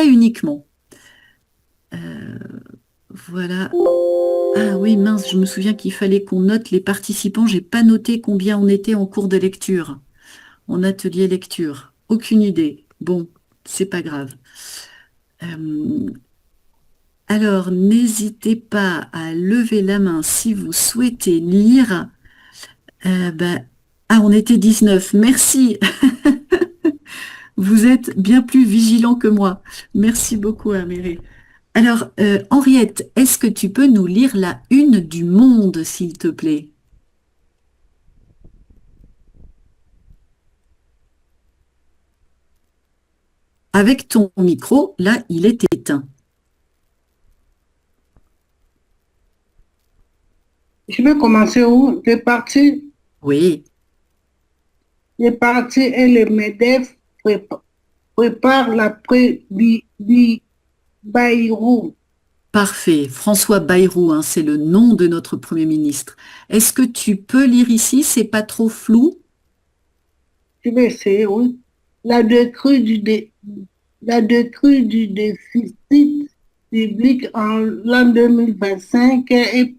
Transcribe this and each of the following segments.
pas uniquement. Euh, voilà. Ah oui, mince, je me souviens qu'il fallait qu'on note les participants. J'ai pas noté combien on était en cours de lecture, en atelier lecture. Aucune idée. Bon, c'est pas grave. Euh, alors, n'hésitez pas à lever la main si vous souhaitez lire. Ben, ah, on était 19. Merci. Vous êtes bien plus vigilant que moi. Merci beaucoup, Amélie. Alors, Henriette, est-ce que tu peux nous lire la une du Monde, s'il te plaît? Avec ton micro, là, il est éteint. Je vais commencer où? Oui, Les partis et les MEDEF préparent Bayrou. parfait. François Bayrou, hein, c'est le nom de notre Premier ministre. Est-ce que tu peux lire ici? C'est pas trop flou? Je vais essayer, oui. La décrue du, dé- la décrue du déficit public en l'an 2025 est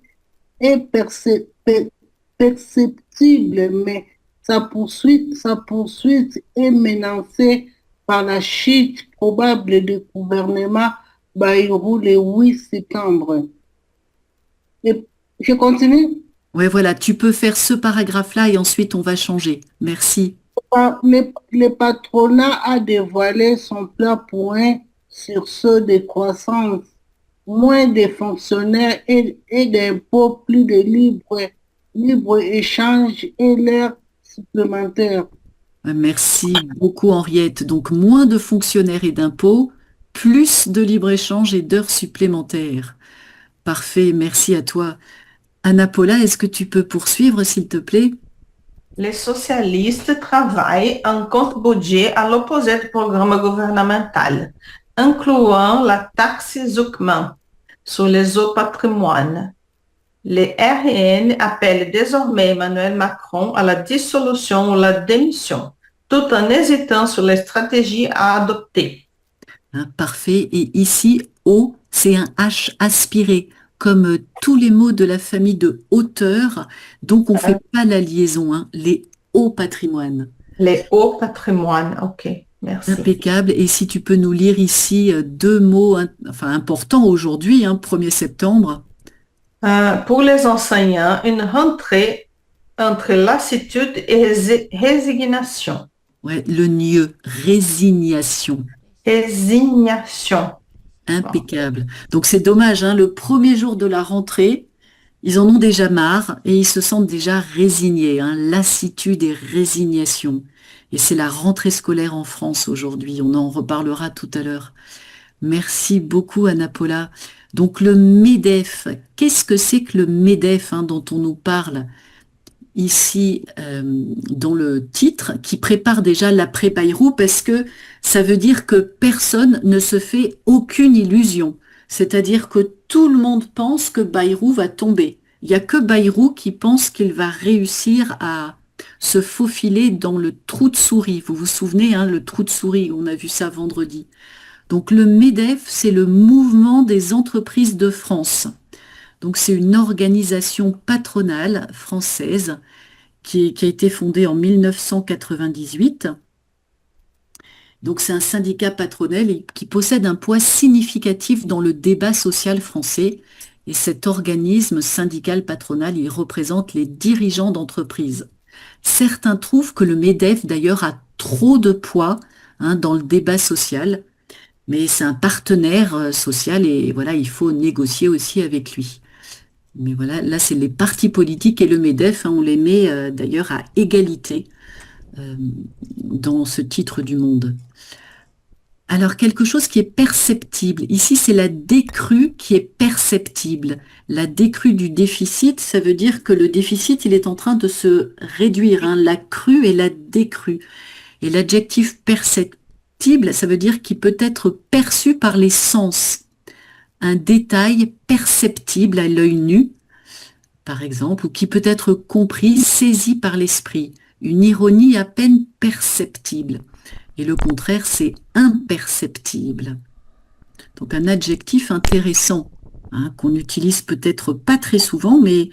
perceptible, mais sa poursuite est menacée par la chute probable du gouvernement Bayrou le 8 septembre. Et je continue. Ouais, voilà, tu peux faire ce paragraphe-là et ensuite on va changer. Merci. Le patronat a dévoilé son plan pour un sursaut de croissance, moins de fonctionnaires et d'impôts, plus de libre échange et l'air supplémentaire. Merci beaucoup, Henriette. Donc, moins de fonctionnaires et d'impôts, plus de libre-échange et d'heures supplémentaires. Parfait, merci à toi. Anna Paula, est-ce que tu peux poursuivre, s'il te plaît? Les socialistes travaillent en contre-budget à l'opposé du programme gouvernemental, incluant la taxe Zuckman sur les eaux patrimoine. Les RN appellent désormais Emmanuel Macron à la dissolution ou la démission, tout en hésitant sur les stratégies à adopter. Hein, parfait. Et ici, O, c'est un H aspiré, comme tous les mots de la famille de hauteur. Donc, on ne fait pas la liaison, hein, les hauts patrimoines. Les hauts patrimoines, ok, merci. Impeccable. Et si tu peux nous lire ici deux mots enfin, importants aujourd'hui, hein, 1er septembre. Pour les enseignants, une rentrée entre lassitude et résignation. Ouais, le nieu, résignation. Résignation. Impeccable. Donc c'est dommage, hein, le premier jour de la rentrée, ils en ont déjà marre et ils se sentent déjà résignés, hein, lassitude et résignation. Et c'est la rentrée scolaire en France aujourd'hui, on en reparlera tout à l'heure. Merci beaucoup Anna Paula. Donc le MEDEF, qu'est-ce que c'est que le MEDEF, hein, dont on nous parle ici dans le titre, qui prépare déjà l'après-Bayrou, parce que ça veut dire que personne ne se fait aucune illusion. C'est-à-dire que tout le monde pense que Bayrou va tomber. Il n'y a que Bayrou qui pense qu'il va réussir à se faufiler dans le trou de souris. Vous vous souvenez, hein, le trou de souris, on a vu ça vendredi. Donc le MEDEF, c'est le Mouvement des entreprises de France. Donc c'est une organisation patronale française qui a été fondée en 1998. Donc c'est un syndicat patronel qui possède un poids significatif dans le débat social français. Et cet organisme syndical patronal, il représente les dirigeants d'entreprises. Certains trouvent que le MEDEF, d'ailleurs, a trop de poids, hein, dans le débat social, mais c'est un partenaire social et voilà, il faut négocier aussi avec lui. Mais voilà, là, c'est les partis politiques et le MEDEF, hein, on les met d'ailleurs à égalité euh, dans ce titre du Monde. Alors, quelque chose qui est perceptible. Ici, c'est la décrue qui est perceptible. La décrue du déficit, ça veut dire que le déficit, il est en train de se réduire, hein, la crue et la décrue. Et l'adjectif perceptible, ça veut dire qu'il peut être perçu par les sens. Un détail perceptible à l'œil nu, par exemple, ou qui peut être compris, saisi par l'esprit. Une ironie à peine perceptible. Et le contraire, c'est imperceptible. Donc un adjectif intéressant, hein, qu'on n'utilise peut-être pas très souvent, mais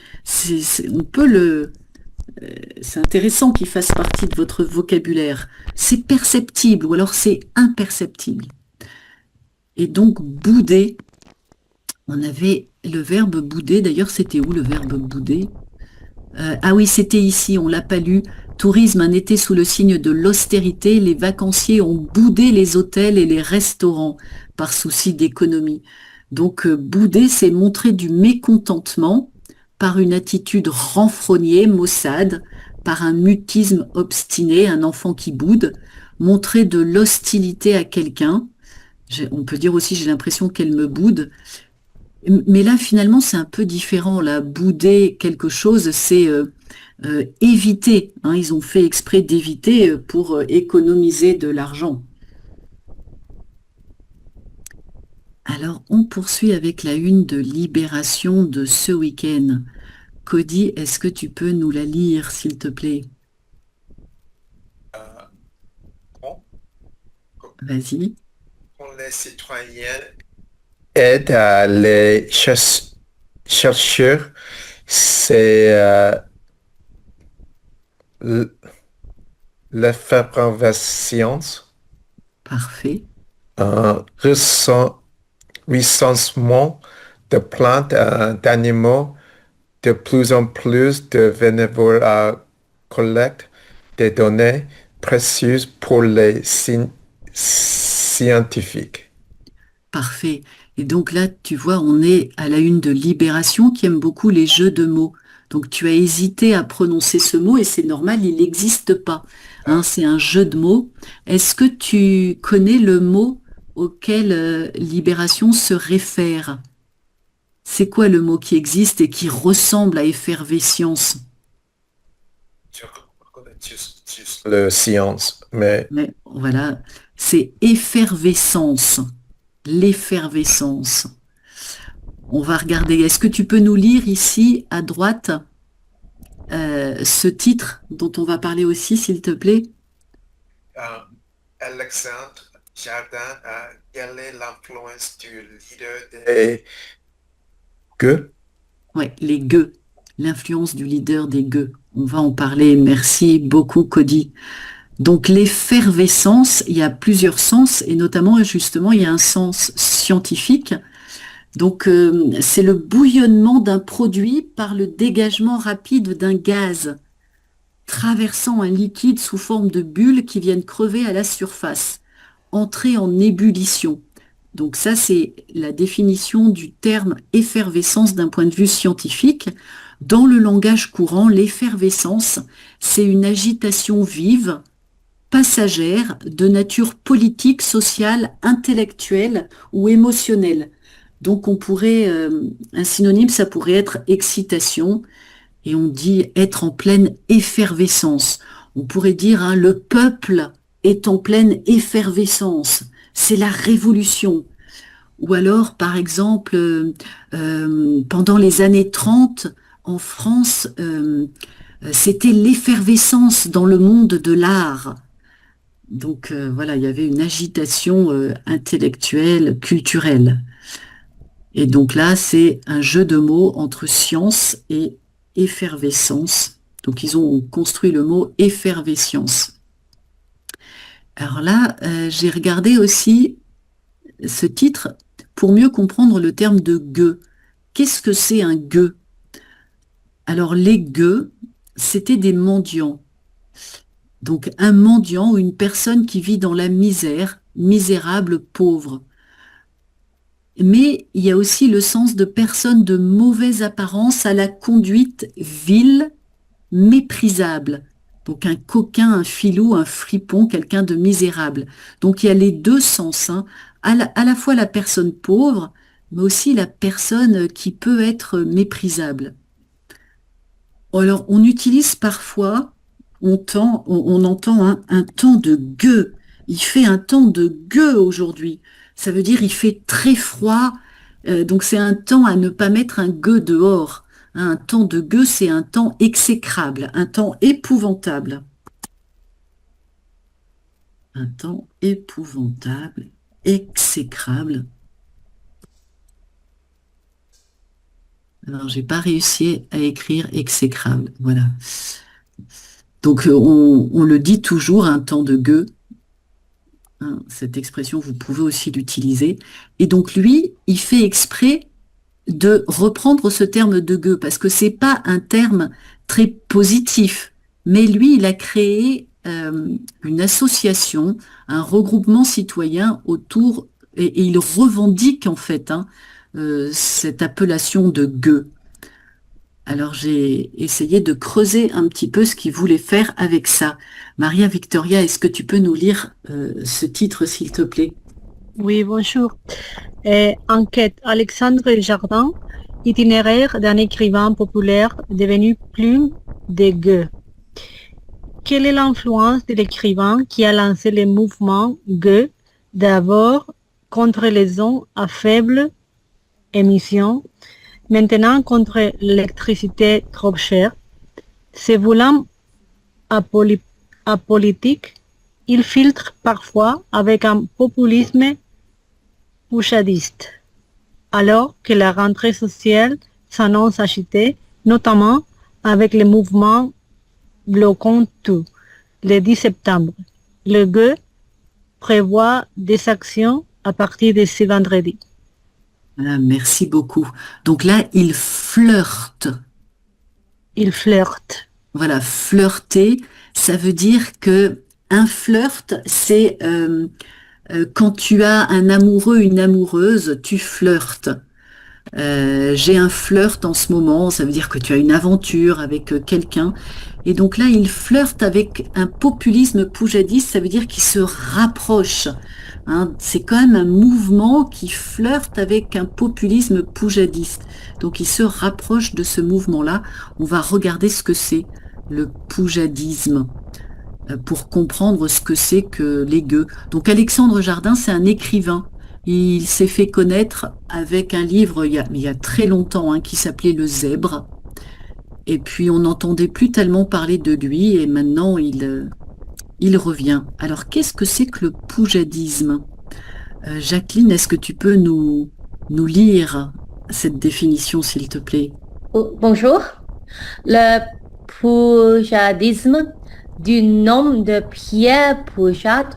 on peut c'est intéressant qu'il fasse partie de votre vocabulaire. C'est perceptible ou alors c'est imperceptible. Et donc bouder, on avait le verbe bouder. D'ailleurs, c'était où le verbe bouder? Ah oui, c'était ici, on l'a pas lu. Tourisme, un été sous le signe de l'austérité, les vacanciers ont boudé les hôtels et les restaurants par souci d'économie. Donc, bouder, c'est montrer du mécontentement par une attitude renfrognée, maussade, par un mutisme obstiné, un enfant qui boude, montrer de l'hostilité à quelqu'un. On peut dire aussi, j'ai l'impression qu'elle me boude. Mais là, finalement, c'est un peu différent. Là, bouder quelque chose, c'est éviter, hein. Ils ont fait exprès d'éviter pour économiser de l'argent. Alors, on poursuit avec la une de Libération de ce week-end. Cody, est-ce que tu peux nous la lire, s'il te plaît? Quand Vas-y. les citoyens aident les chercheurs, c'est l- l'effervescence, Parfait. un recensement de plantes et d'animaux, de plus en plus de bénévoles collectent des données précieuses pour les scientifiques. Parfait. Et donc là, tu vois, on est à la une de Libération qui aime beaucoup les jeux de mots. Donc tu as hésité à prononcer ce mot et c'est normal, il n'existe pas. Hein, c'est un jeu de mots. Est-ce que tu connais le mot auquel Libération se réfère? C'est quoi le mot qui existe et qui ressemble à effervescence? Je reconnais juste le science, mais Mais voilà, c'est effervescence. L'effervescence. On va regarder. Est-ce que tu peux nous lire ici à droite ce titre dont on va parler aussi, s'il te plaît? euh, Alexandre Jardin, quelle est l'influence du leader des Gueux? Ouais, les gueux. L'influence du leader des gueux. On va en parler. Merci beaucoup, Cody. Donc l'effervescence, il y a plusieurs sens et notamment justement il y a un sens scientifique. Donc c'est le bouillonnement d'un produit par le dégagement rapide d'un gaz traversant un liquide sous forme de bulles qui viennent crever à la surface, entrer en ébullition. Donc ça, c'est la définition du terme effervescence d'un point de vue scientifique. Dans le langage courant, l'effervescence, c'est une agitation vive, passagère, de nature politique, sociale, intellectuelle ou émotionnelle. Donc on pourrait, un synonyme, ça pourrait être excitation, et on dit être en pleine effervescence. On pourrait dire, hein, le peuple est en pleine effervescence. C'est la révolution. Ou alors, par exemple, pendant les années 30, en France, c'était l'effervescence dans le monde de l'art. Donc voilà, il y avait une agitation intellectuelle, culturelle. Et donc là, c'est un jeu de mots entre science et effervescence. Donc ils ont construit le mot effervescence. Alors là, j'ai regardé aussi ce titre pour mieux comprendre le terme de gueux. Qu'est-ce que c'est un gueux? Alors les gueux, c'était des mendiants. Donc un mendiant ou une personne qui vit dans la misère, misérable, pauvre. Mais il y a aussi le sens de personne de mauvaise apparence à la conduite vile, méprisable. Donc un coquin, un filou, un fripon, quelqu'un de misérable. Donc il y a les deux sens, hein. À la fois la personne pauvre, mais aussi la personne qui peut être méprisable. Alors on utilise parfois, on entend un temps de gueux. Il fait un temps de gueux aujourd'hui. Ça veut dire il fait très froid, donc c'est un temps à ne pas mettre un gueux dehors. Un temps de gueux, c'est un temps exécrable, un temps épouvantable. Un temps épouvantable, exécrable. Alors, j'ai pas réussi à écrire exécrable. Voilà. Donc, on le dit toujours, un temps de gueux. Hein, cette expression, vous pouvez aussi l'utiliser. Et donc, lui, il fait exprès de reprendre ce terme de gueux, parce que c'est pas un terme très positif. Mais lui, il a créé une association, un regroupement citoyen autour, et il revendique en fait cette appellation de gueux. Alors j'ai essayé de creuser un petit peu ce qu'il voulait faire avec ça. Maria Victoria, est-ce que tu peux nous lire ce titre, s'il te plaît? Oui, bonjour. Enquête Alexandre Jardin, itinéraire d'un écrivain populaire devenu plume de gueux. Quelle est l'influence de l'écrivain qui a lancé le mouvement gueux, d'abord contre les ondes à faible émission, maintenant contre l'électricité trop chère? Se voulant apolitique, il filtre parfois avec un populisme bouchardiste, alors que la rentrée sociale s'annonce agitée, notamment avec le mouvement Bloquons tout, le 10 septembre. Le gueux prévoit des actions à partir de ce vendredi. Ah, merci beaucoup. Donc là, il flirte. Il flirte. Voilà, flirter, ça veut dire que un flirt, c'est quand tu as un amoureux, une amoureuse, tu flirtes. J'ai un flirt en ce moment, ça veut dire que tu as une aventure avec quelqu'un. Et donc là, il flirte avec un populisme poujadiste, ça veut dire qu'il se rapproche. Hein. C'est quand même un mouvement qui flirte avec un populisme poujadiste. Donc il se rapproche de ce mouvement-là. On va regarder ce que c'est le poujadisme pour comprendre ce que c'est que les gueux. Donc Alexandre Jardin, c'est un écrivain. Il s'est fait connaître avec un livre il y a très longtemps qui s'appelait Le Zèbre. Et puis on n'entendait plus tellement parler de lui et maintenant il revient. Alors qu'est-ce que c'est que le poujadisme? Jacqueline, est-ce que tu peux nous lire cette définition, s'il te plaît? Bonjour. Le poujadisme, du nom de Pierre Poujade,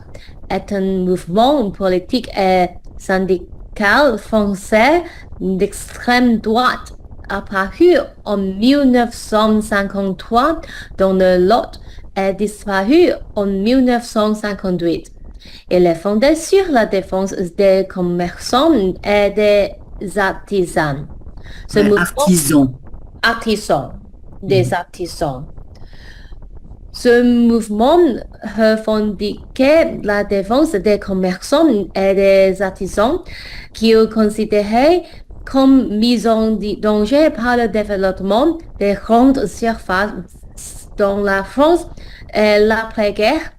est un mouvement politique et syndical français d'extrême droite apparu en 1953 dans le Lot et disparu en 1958. Il est fondé sur la défense des commerçants et des artisans. Ce mouvement, des artisans. Ce mouvement revendiquait la défense des commerçants et des artisans qu'il considérait comme mis en danger par le développement des grandes surfaces dans la France et l'après-guerre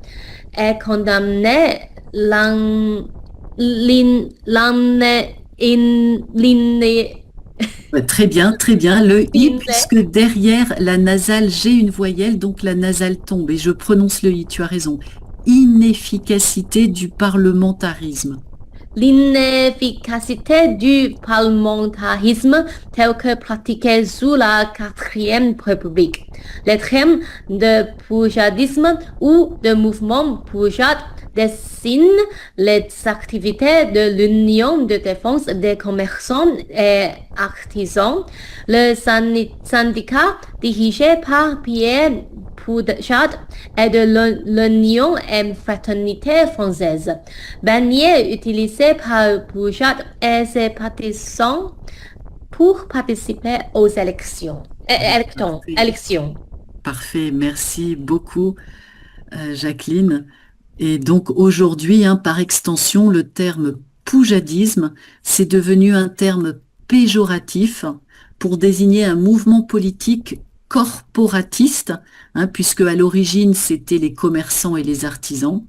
et condamnait Très bien, très bien. Le i, puisque derrière la nasale, j'ai une voyelle, donc la nasale tombe. Et je prononce le i, tu as raison. Inefficacité du parlementarisme. L'inefficacité du parlementarisme tel que pratiqué sous la 4e République. Les termes de poujadisme ou de mouvement poujade dessinent les activités de l'Union de défense des commerçants et artisans, le syndicat dirigé par Pierre Poujade et de l'Union et Fraternité française, bannière utilisé par Poujade et ses partisans pour participer aux élections. Parfait, merci beaucoup, Jacqueline. Et donc aujourd'hui, par extension, le terme poujadisme, c'est devenu un terme péjoratif pour désigner un mouvement politique corporatiste, puisque à l'origine c'était les commerçants et les artisans,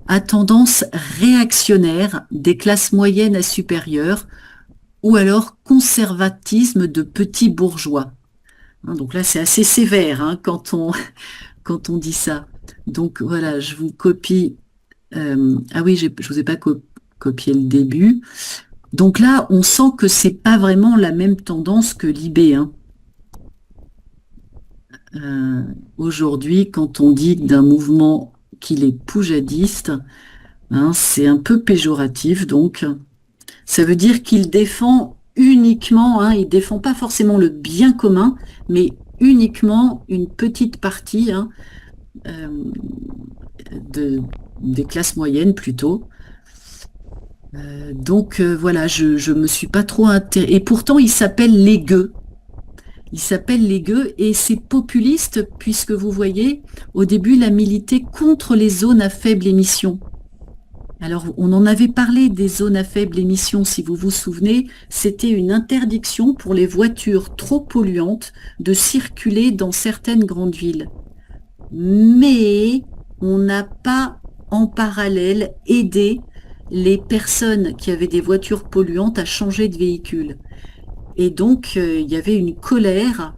à tendance réactionnaire des classes moyennes à supérieures, ou alors conservatisme de petits bourgeois. Donc là c'est assez sévère quand on dit ça. Donc voilà, je vous copie. Ah oui, je vous ai pas copié le début. Donc là, on sent que c'est pas vraiment la même tendance que l'IB, hein. Aujourd'hui, quand on dit d'un mouvement qu'il est poujadiste, hein, c'est un peu péjoratif, donc ça veut dire qu'il défend uniquement, hein, il défend pas forcément le bien commun, mais uniquement une petite partie, hein, euh, des classes moyennes plutôt. Voilà, je me suis pas trop intéressée. Et pourtant, il s'appelle les gueux. Il s'appelle les gueux et c'est populiste puisque vous voyez, au début, il a milité contre les zones à faible émission. Alors, on en avait parlé des zones à faible émission, si vous vous souvenez, c'était une interdiction pour les voitures trop polluantes de circuler dans certaines grandes villes. Mais on n'a pas en parallèle aidé les personnes qui avaient des voitures polluantes à changer de véhicule. Et donc, il y avait une colère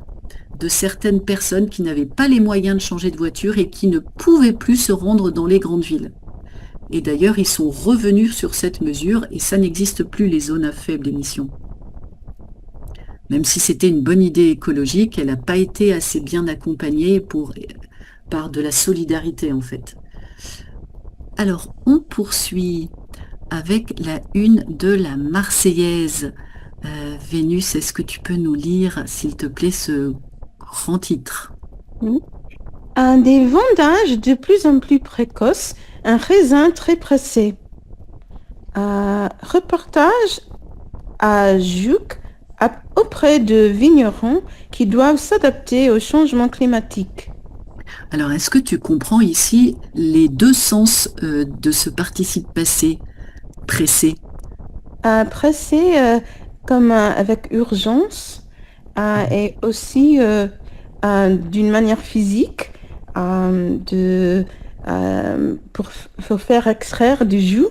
de certaines personnes qui n'avaient pas les moyens de changer de voiture et qui ne pouvaient plus se rendre dans les grandes villes. Et d'ailleurs, ils sont revenus sur cette mesure et ça n'existe plus, les zones à faible émission. Même si c'était une bonne idée écologique, elle n'a pas été assez bien accompagnée par de la solidarité, en fait. Alors, on poursuit avec la une de la Marseillaise. Vénus, est-ce que tu peux nous lire, s'il te plaît, ce grand titre? Des vendanges de plus en plus précoces, un raisin très pressé. Reportage à Juc auprès de vignerons qui doivent s'adapter au changement climatique. Alors, est-ce que tu comprends ici les deux sens de ce participe passé, pressé? Pressé comme avec urgence et aussi d'une manière physique pour faire extraire du jus.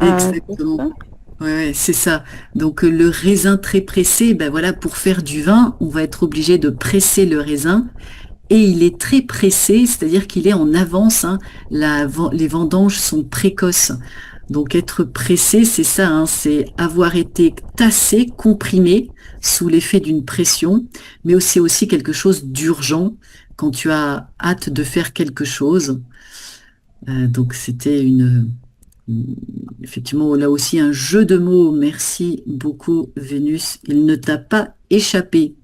Exactement. Ouais, c'est ça. Donc le raisin très pressé, ben voilà, pour faire du vin, on va être obligé de presser le raisin. Et il est très pressé, c'est-à-dire qu'il est en avance, hein. Les vendanges sont précoces. Donc être pressé, c'est ça, hein, c'est avoir été tassé, comprimé sous l'effet d'une pression, mais c'est aussi quelque chose d'urgent quand tu as hâte de faire quelque chose. Donc c'était effectivement là aussi un jeu de mots. Merci beaucoup Vénus, il ne t'a pas échappé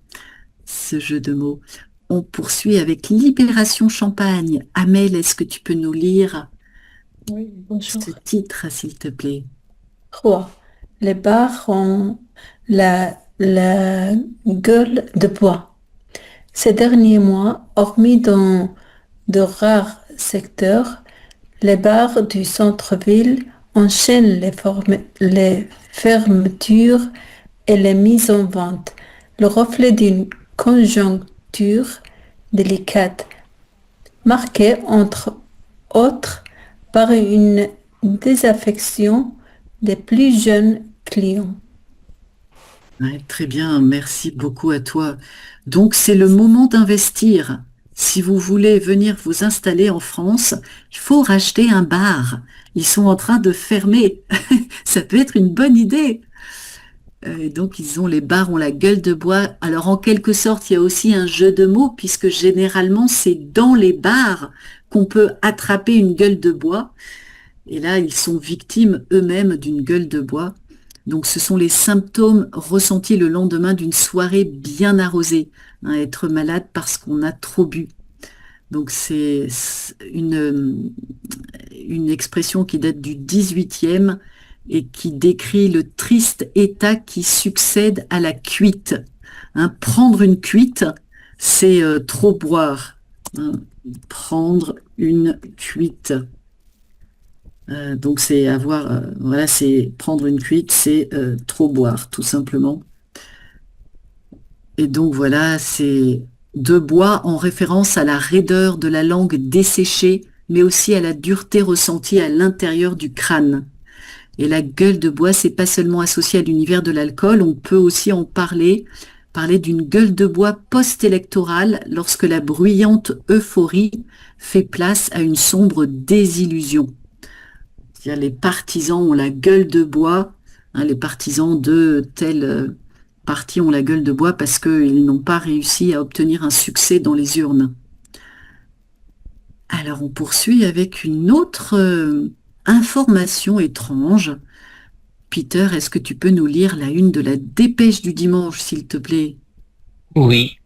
ce jeu de mots. On poursuit avec Libération Champagne. Amel, est-ce que tu peux nous lire Oui, bonjour. ce titre, s'il te plaît? 3. Les bars ont la gueule de bois. Ces derniers mois, hormis dans de rares secteurs, les bars du centre-ville enchaînent les fermetures et les mises en vente, le reflet d'une conjoncture délicate, marquée entre autres par une désaffection des plus jeunes clients. Ouais, très bien, merci beaucoup à toi. Donc c'est le moment d'investir. Si vous voulez venir vous installer en France, il faut racheter un bar. Ils sont en train de fermer. Ça peut être une bonne idée. Donc les bars ont la gueule de bois. Alors en quelque sorte, il y a aussi un jeu de mots puisque généralement c'est dans les bars qu'on peut attraper une gueule de bois. Et là, ils sont victimes eux-mêmes d'une gueule de bois. Donc ce sont les symptômes ressentis le lendemain d'une soirée bien arrosée, hein, être malade parce qu'on a trop bu. Donc c'est une expression qui date du 18e et qui décrit le triste état qui succède à la cuite. Hein, prendre une cuite, c'est trop boire. Hein, prendre une cuite. Donc c'est voilà, c'est prendre une cuite, c'est trop boire, tout simplement. Et donc voilà, c'est de bois en référence à la raideur de la langue desséchée, mais aussi à la dureté ressentie à l'intérieur du crâne. Et la gueule de bois, c'est pas seulement associé à l'univers de l'alcool, on peut aussi en parler d'une gueule de bois post-électorale lorsque la bruyante euphorie fait place à une sombre désillusion. C'est-à-dire les partisans ont la gueule de bois Les partisans de tel parti ont la gueule de bois parce qu'ils n'ont pas réussi à obtenir un succès dans les urnes. Alors on poursuit avec une autre information étrange. Peter, est-ce que tu peux nous lire la une de la Dépêche du dimanche, s'il te plaît? Oui,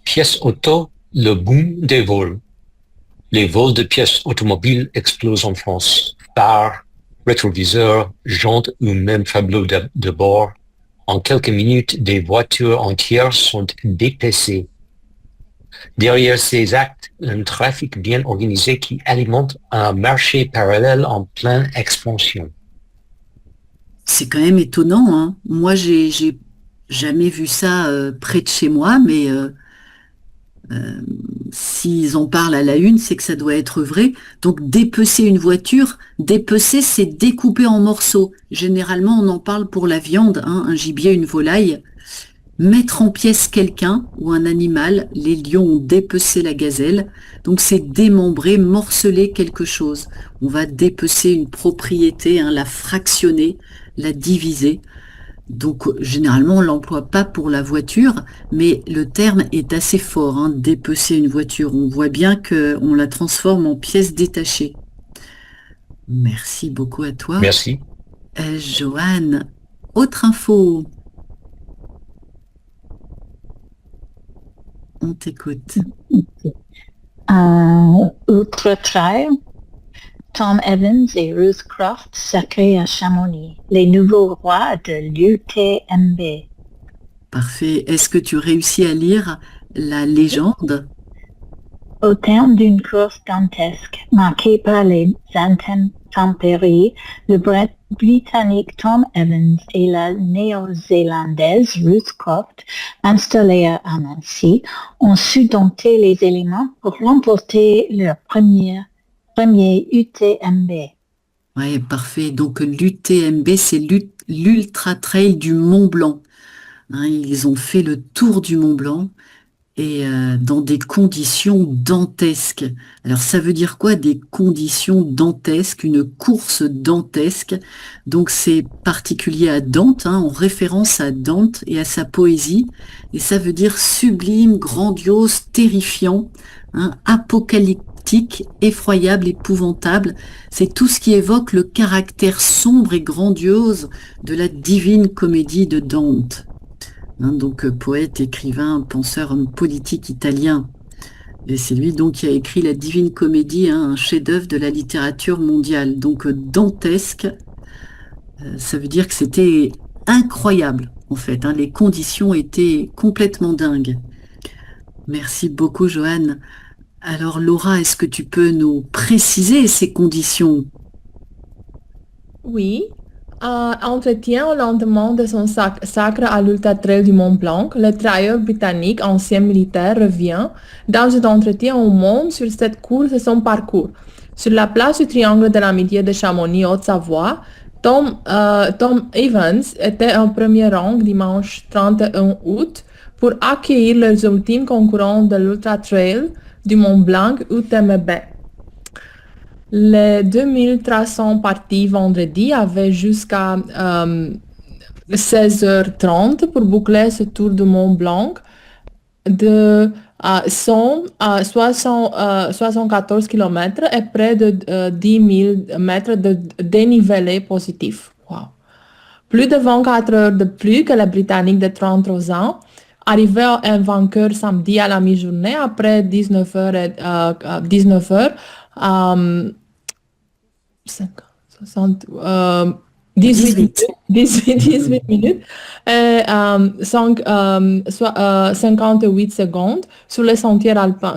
pièces auto, le boom des vols. Les vols de pièces automobiles explosent en France. Phares, rétroviseurs, jantes ou même tableaux de bord. En quelques minutes, des voitures entières sont dépecées. Derrière ces actes, un trafic bien organisé qui alimente un marché parallèle en pleine expansion. C'est quand même étonnant, hein. Moi, j'ai jamais vu ça près de chez moi, mais s'ils en parlent à la une, c'est que ça doit être vrai. Donc, dépecer une voiture, dépecer, c'est découper en morceaux. Généralement, on en parle pour la viande, hein, un gibier, une volaille. Mettre en pièces quelqu'un ou un animal, les lions ont dépecé la gazelle. Donc, c'est démembrer, morceler quelque chose. On va dépecer une propriété, hein, la fractionner, la diviser. Donc, généralement, on l'emploie pas pour la voiture, mais le terme est assez fort, hein, dépecer une voiture. On voit bien qu'on la transforme en pièces détachées. Merci beaucoup à toi. Merci. Joanne, autre info. On t'écoute. Outre Trail, Tom Evans et Ruth Croft sacrés à Chamonix, les nouveaux rois de l'UTMB. Parfait. Est-ce que tu réussis à lire la légende? Au terme d'une course dantesque marquée par les intempéries, le Britannique Tom Evans et la Néo-Zélandaise Ruth Croft, installées à Nancy, ont su dompter les éléments pour remporter leur premier UTMB. Ouais, parfait. Donc l'UTMB, c'est l'Ultra Trail du Mont Blanc. Hein, ils ont fait le tour du Mont Blanc et dans des conditions dantesques. Alors ça veut dire quoi, des conditions dantesques, une course dantesque? Donc c'est particulier à Dante, hein, en référence à Dante et à sa poésie, et ça veut dire sublime, grandiose, terrifiant, hein, apocalyptique, effroyable, épouvantable. C'est tout ce qui évoque le caractère sombre et grandiose de la divine comédie de Dante. Hein, donc poète, écrivain, penseur, homme politique italien. Et c'est lui donc qui a écrit la Divine Comédie, hein, un chef-d'œuvre de la littérature mondiale. Donc dantesque, ça veut dire que c'était incroyable en fait, hein, les conditions étaient complètement dingues. Merci beaucoup Joanne. Alors Laura, est-ce que tu peux nous préciser ces conditions? Oui. Entretien au lendemain de son sacre à l'Ultra Trail du Mont Blanc, le trailer britannique ancien militaire revient dans un entretien au Monde sur cette course et son parcours. Sur la place du Triangle de l'Amitié de Chamonix, Haute-Savoie, Tom Evans était en premier rang dimanche 31 août pour accueillir les ultimes concurrents de l'Ultra Trail du Mont Blanc UTMB. Les 2300 parties vendredi avaient jusqu'à 16h30 pour boucler ce tour du Mont Blanc de 74 km et près de 10 000 mètres de dénivelé positif. Wow. Plus de 24 heures de plus que les Britanniques de 33 ans, arrivé un vainqueur samedi à la mi-journée après 19h. 18 minutes et 58 secondes sur les sentiers alpins.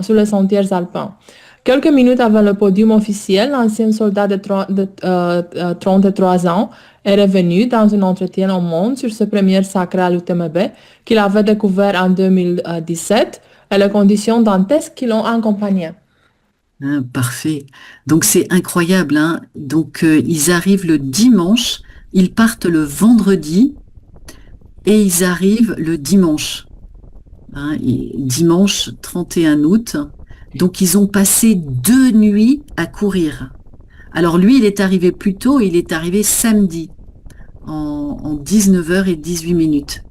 Quelques minutes avant le podium officiel, l'ancien soldat de 33 ans est revenu dans un entretien au Monde sur ce premier sacre à l'UTMB qu'il avait découvert en 2017 et les conditions dantesques qui l'ont accompagné. Ah, parfait. Donc c'est incroyable, hein. Donc ils arrivent le dimanche, ils partent le vendredi et ils arrivent le dimanche. Hein, dimanche 31 août. Donc ils ont passé 2 nuits à courir. Alors lui, il est arrivé plus tôt, il est arrivé samedi. en 19 heures et 18 minutes.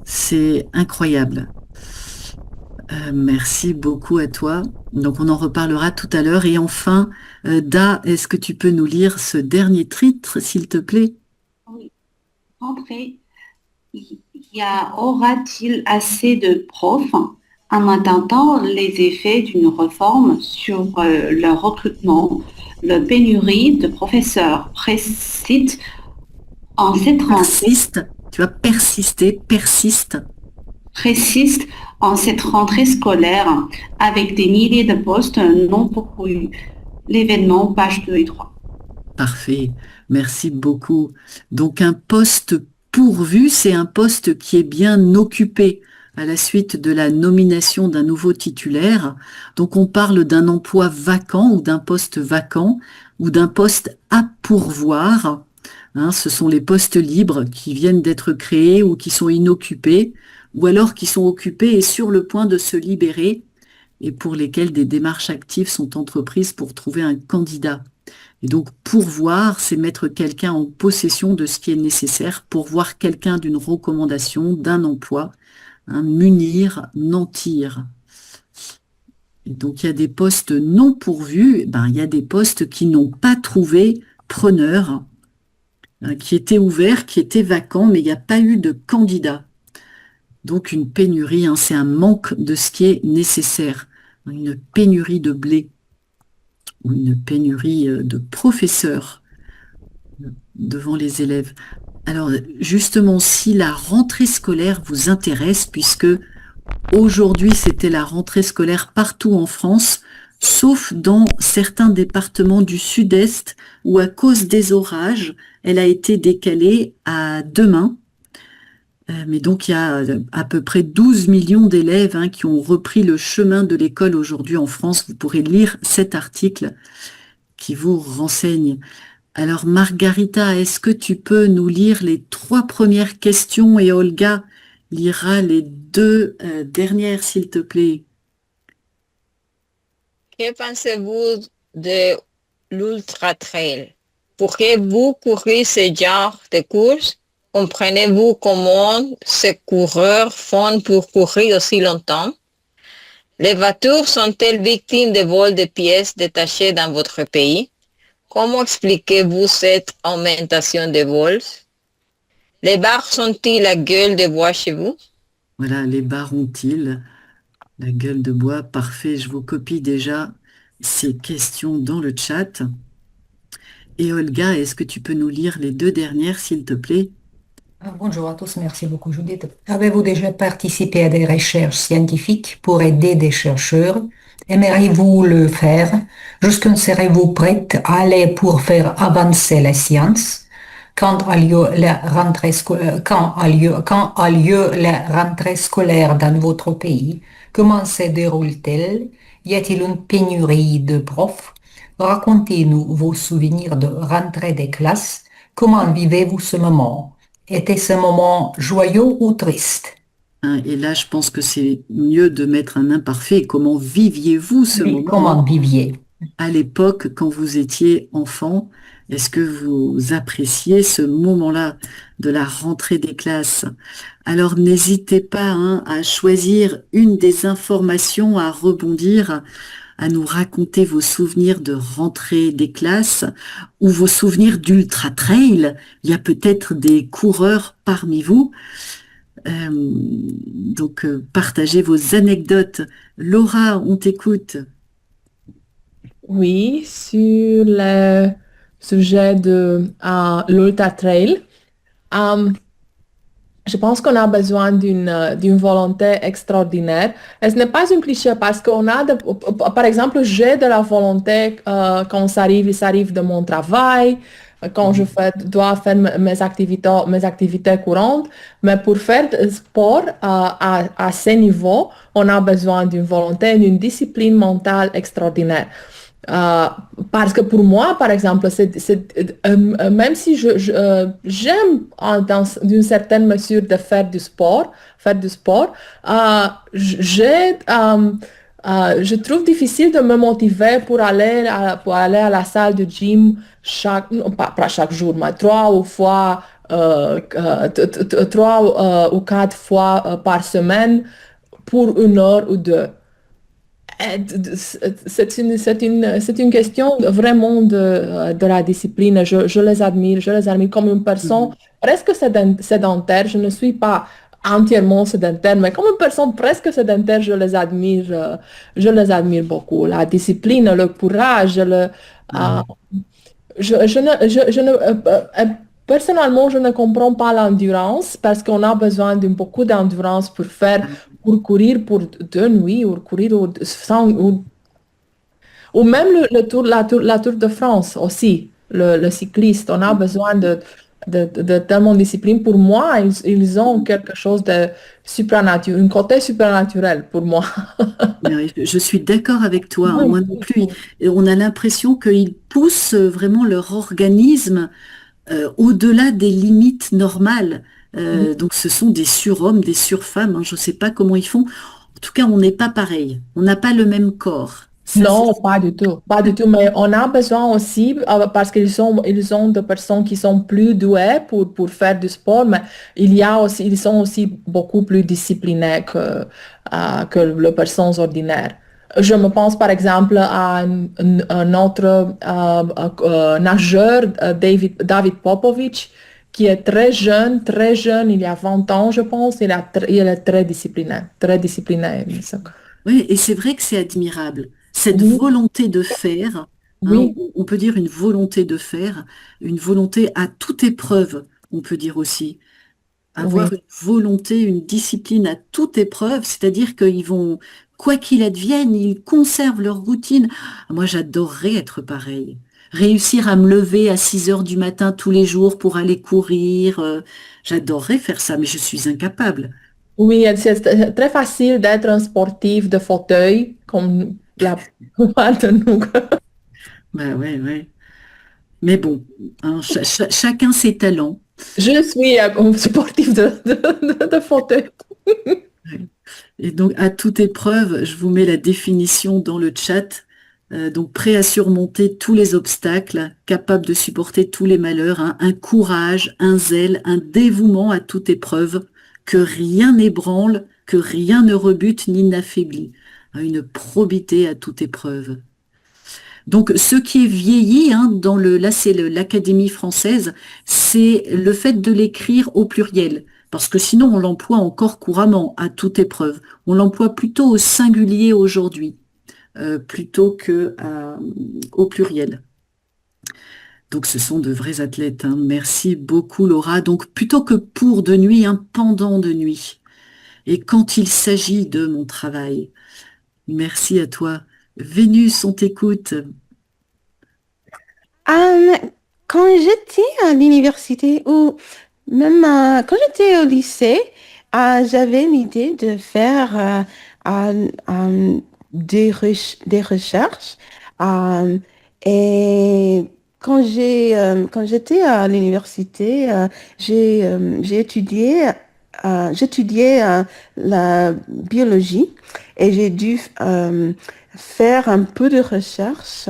C'est incroyable. Merci beaucoup à toi. Donc on en reparlera tout à l'heure. Et enfin, Da, est-ce que tu peux nous lire ce dernier titre, s'il te plaît? Oui. Rentrée, aura-t-il assez de profs en attendant les effets d'une réforme sur le recrutement? La pénurie de professeurs persiste en cette rentrée. Persiste, tu vas persister, persiste. Persiste en cette rentrée scolaire avec des milliers de postes non pourvus. L'événement, page 2 et 3. Parfait, merci beaucoup. Donc un poste pourvu, c'est un poste qui est bien occupé à la suite de la nomination d'un nouveau titulaire. Donc on parle d'un emploi vacant ou d'un poste vacant ou d'un poste à pourvoir. Hein, ce sont les postes libres qui viennent d'être créés ou qui sont inoccupés ou alors qui sont occupés et sur le point de se libérer et pour lesquels des démarches actives sont entreprises pour trouver un candidat. Et donc, pourvoir, c'est mettre quelqu'un en possession de ce qui est nécessaire, pourvoir quelqu'un d'une recommandation, d'un emploi, hein, munir, nantir. Et donc, il y a des postes non pourvus, il y a des postes qui n'ont pas trouvé preneur, hein, qui étaient ouverts, qui étaient vacants, mais il n'y a pas eu de candidat. Donc, une pénurie, hein, c'est un manque de ce qui est nécessaire, une pénurie de blé ou une pénurie de professeurs devant les élèves. Alors justement, si la rentrée scolaire vous intéresse, puisque aujourd'hui c'était la rentrée scolaire partout en France, sauf dans certains départements du sud-est où à cause des orages, elle a été décalée à demain. Mais donc il y a à peu près 12 millions d'élèves qui ont repris le chemin de l'école aujourd'hui en France. Vous pourrez lire cet article qui vous renseigne. Alors Margarita, est-ce que tu peux nous lire les 3 premières questions et Olga lira les 2 dernières, s'il te plaît? Que pensez-vous de l'Ultra Trail? Pourriez-vous courir ce genre de course? Comprenez-vous comment ces coureurs font pour courir aussi longtemps? Les voitures sont-elles victimes de vols de pièces détachées dans votre pays? Comment expliquez-vous cette augmentation de vols? Les bars sont-ils la gueule de bois chez vous? Voilà, les bars ont-ils la gueule de bois? Parfait, je vous copie déjà ces questions dans le chat. Et Olga, est-ce que tu peux nous lire les 2 dernières, s'il te plaît? Bonjour à tous, merci beaucoup Judith. Avez-vous déjà participé à des recherches scientifiques pour aider des chercheurs? Aimeriez-vous le faire? Jusqu'à serez-vous prête à aller pour faire avancer la science? Quand a lieu la rentrée scolaire dans votre pays? Comment se déroule-t-elle? Y a-t-il une pénurie de profs? Racontez-nous vos souvenirs de rentrée des classes. Comment vivez-vous ce moment? Était-ce un moment joyeux ou triste? Et là, je pense que c'est mieux de mettre un imparfait. Comment viviez-vous ce Oui, moment comment viviez? à l'époque quand vous étiez enfant? Est-ce que vous appréciez ce moment-là de la rentrée des classes? Alors, n'hésitez pas à choisir une des informations, à rebondir, à nous raconter vos souvenirs de rentrée des classes ou vos souvenirs d'ultra trail. Il y a peut-être des coureurs parmi vous. Donc, partagez vos anecdotes. Laura, on t'écoute. Oui, sur le sujet de l'Ultra Trail, je pense qu'on a besoin d'une volonté extraordinaire. Et ce n'est pas un cliché parce qu'on a, par exemple, j'ai de la volonté quand ça arrive de mon travail, quand je dois faire mes activités courantes. Mais pour faire du sport à ce niveau, on a besoin d'une volonté, d'une discipline mentale extraordinaire. Parce que pour moi, par exemple, même si j'aime d'une certaine mesure de faire du sport, je trouve difficile de me motiver pour aller à la salle de gym pas chaque jour, mais 3 ou ou 4 fois par semaine pour 1 heure ou 2. C'est une question vraiment de la discipline. Je les admire. Je les admire comme une personne presque sédentaire. Je ne suis pas entièrement sédentaire, mais comme une personne presque sédentaire, je les admire beaucoup. La discipline, le courage, je ne, personnellement, je ne comprends pas l'endurance parce qu'on a besoin de beaucoup d'endurance pour courir pour 2 nuits ou courir ou même la tour de France aussi, le cycliste. On a besoin de tellement de discipline. Pour moi, ils ont quelque chose de supranaturel, un côté supernaturel pour moi. Oui, je suis d'accord avec toi, hein. Moi non plus. Et on a l'impression qu'ils poussent vraiment leur organisme au-delà des limites normales. Donc ce sont des surhommes, des surfemmes, hein. Je ne sais pas comment ils font. En tout cas, on n'est pas pareil. On n'a pas le même corps. Non, pas du tout, pas du tout. Mais on a besoin aussi, parce ils ont des personnes qui sont plus douées pour faire du sport, mais ils sont aussi beaucoup plus disciplinés que les personnes ordinaires. Je me pense par exemple à un autre nageur, David Popovic, qui est très jeune, il y a 20 ans, je pense, il est très discipliné, très discipliné. Oui, et c'est vrai que c'est admirable. Cette volonté de faire, hein, Oui. on peut dire une volonté de faire, une volonté à toute épreuve, on peut dire aussi. Avoir une volonté, une discipline à toute épreuve, c'est-à-dire qu'ils vont, quoi qu'il advienne, ils conservent leur routine. Moi, j'adorerais être pareil. Réussir à me lever à 6 heures du matin tous les jours pour aller courir, j'adorerais faire ça, mais je suis incapable. Oui, c'est très facile d'être un sportif de fauteuil, comme la plupart de nous. Bah ouais, ouais. Mais bon, hein, chacun ses talents. Je suis un sportif de fauteuil. Et donc, à toute épreuve, je vous mets la définition dans le chat. Donc, prêt à surmonter tous les obstacles, capable de supporter tous les malheurs, hein, un courage, un zèle, un dévouement à toute épreuve, que rien n'ébranle, que rien ne rebute ni n'affaiblit, hein, une probité à toute épreuve. Donc, ce qui est vieilli, hein, là, c'est l'Académie française, c'est le fait de l'écrire au pluriel. Parce que sinon, on l'emploie encore couramment, à toute épreuve. On l'emploie plutôt au singulier aujourd'hui, plutôt que au pluriel. Donc, ce sont de vrais athlètes, hein. Merci beaucoup, Laura. Donc, plutôt que pour de nuit, un pendant de nuit. Et quand il s'agit de mon travail, merci à toi. Vénus, on t'écoute. Quand j'étais à l'université ou même quand j'étais au lycée, j'avais l'idée de faire des recherches. Et quand j'étais à l'université, j'étudiais la biologie et j'ai dû faire un peu de recherche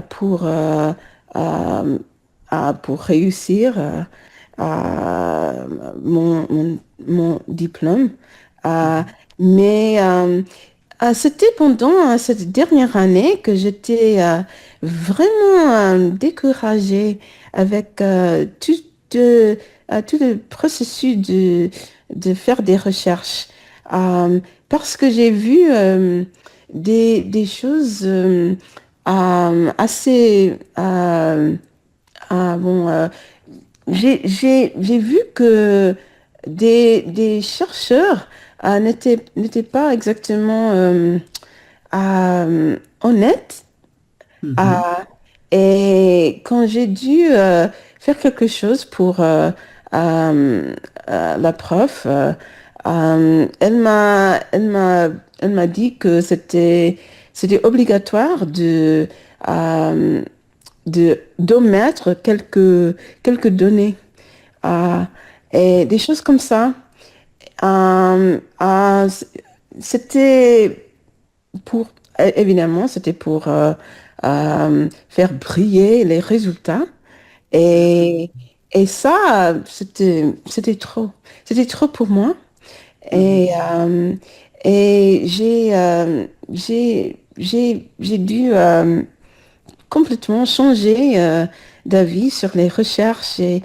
pour réussir mon diplôme. Mais c'était pendant cette dernière année que j'étais vraiment découragée avec tout le processus de faire des recherches. Parce que j'ai vu des choses assez... j'ai vu que des chercheurs n'étaient pas exactement honnêtes. Et quand j'ai dû faire quelque chose pour la prof, elle m'a dit que c'était obligatoire d'omettre quelques données et des choses comme ça. C'était évidemment, c'était pour faire briller les résultats et et ça, c'était trop pour moi. Et, et j'ai dû complètement changer d'avis sur les recherches. Et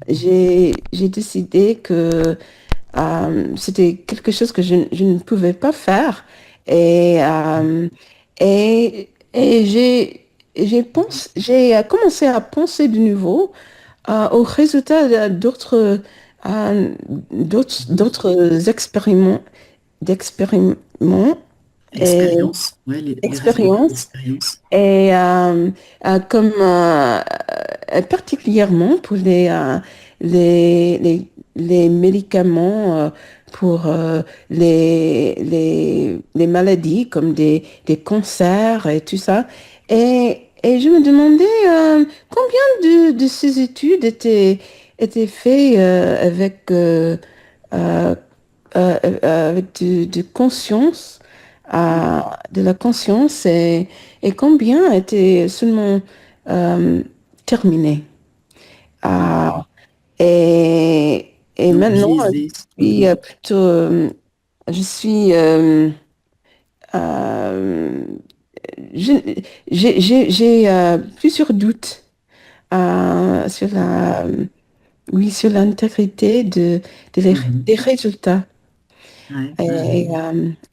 j'ai décidé que c'était quelque chose que je ne pouvais pas faire. Et, et j'ai commencé à penser de nouveau aux résultats d'autres d'expériments et Expérience, ouais, les résultats expériences. d'expérience. Et comme particulièrement pour les médicaments pour les maladies comme des cancers et tout ça. Et je me demandais combien de ces études étaient faites avec de conscience, de la conscience et combien étaient seulement terminées. Et Donc maintenant, biaisé. je suis plutôt, je suis, j'ai plusieurs doutes sur oui, sur l'intégrité des résultats. Ouais.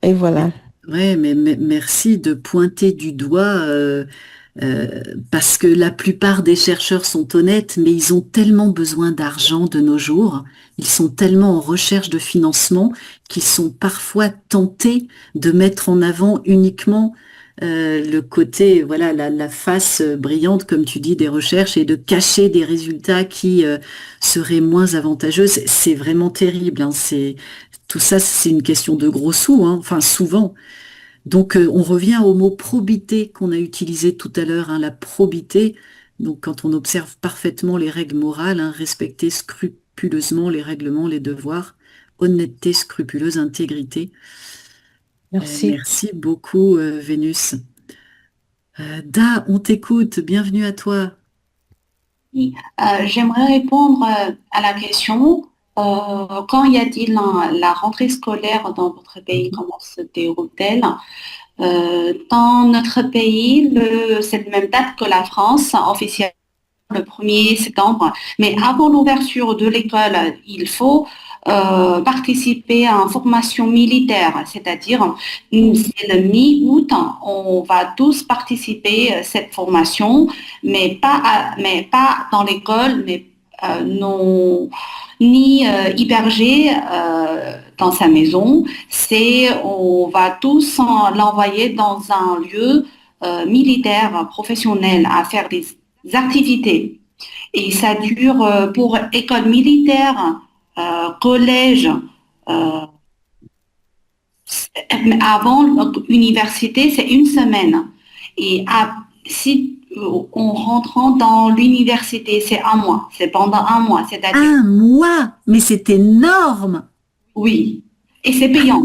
Et voilà. Ouais, mais merci de pointer du doigt parce que la plupart des chercheurs sont honnêtes, mais ils ont tellement besoin d'argent de nos jours, ils sont tellement en recherche de financement qu'ils sont parfois tentés de mettre en avant uniquement le côté, voilà, la face brillante, comme tu dis, des recherches et de cacher des résultats qui seraient moins avantageux. C'est vraiment terrible, hein. Tout ça, c'est une question de gros sous, hein, enfin souvent. Donc, on revient au mot probité qu'on a utilisé tout à l'heure, hein, la probité. Donc, quand on observe parfaitement les règles morales, hein, respecter scrupuleusement les règlements, les devoirs, honnêteté scrupuleuse, intégrité. Merci. Merci beaucoup, Vénus. Da, on t'écoute. Bienvenue à toi. Oui, j'aimerais répondre à la question. Quand y a-t-il la rentrée scolaire dans votre pays? Comment se déroule-t-elle? Dans notre pays, c'est la même date que la France, officiellement le 1er septembre. Mais avant l'ouverture de l'école, il faut participer à une formation militaire, c'est-à-dire c'est le mi-août, on va tous participer à cette formation, mais pas dans l'école, mais non, ni hébergé dans sa maison. On va tous l'envoyer dans un lieu militaire professionnel à faire des activités. Et ça dure pour école militaire, collège, avant l'université, c'est une semaine. Et si on rentre dans l'université, c'est un mois. C'est pendant un mois. C'est-à-dire... Un mois? Mais c'est énorme! Oui. Et c'est payant.